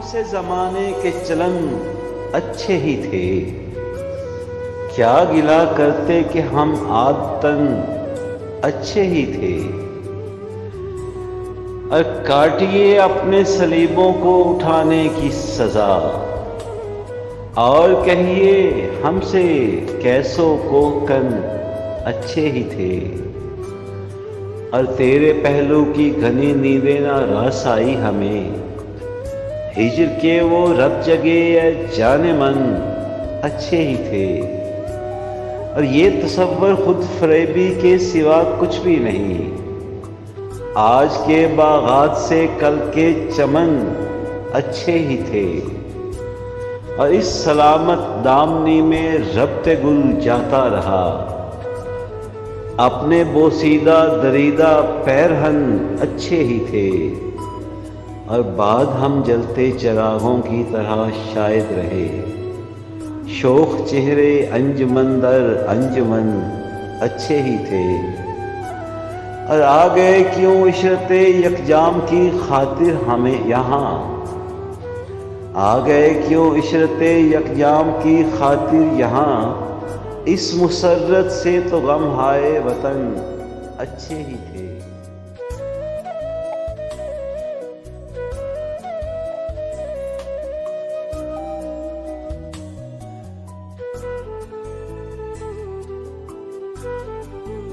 हमसे जमाने के चलन अच्छे ही थे। क्या गिला करते कि हम आदतन अच्छे ही थे। और काटिए अपने सलीबों को उठाने की सजा, और कहिए हमसे कैसों को कन अच्छे ही थे। और तेरे पहलू की घनी नींदें ना रस आई हमें, हिजर के वो रब जगे या जाने मन अच्छे ही थे। और ये तसव्वुर खुद फरेबी के सिवा कुछ भी नहीं, आज के बागात से कल के चमन अच्छे ही थे। और इस सलामत दामनी में रब्ते गुल जाता रहा, अपने बोसीदा दरीदा पैरहन अच्छे ही थे। और बाद हम जलते चिरागों की तरह शायद रहे, शोख चेहरे अंजुमन दर अंजुमन अच्छे ही थे। और आ गए क्यों इशरते यकजाम की खातिर हमें यहाँ, आ गए क्यों इशरते यकजाम की खातिर यहाँ। इस मुसर्रत से तो गम हाय वतन अच्छे ही थे।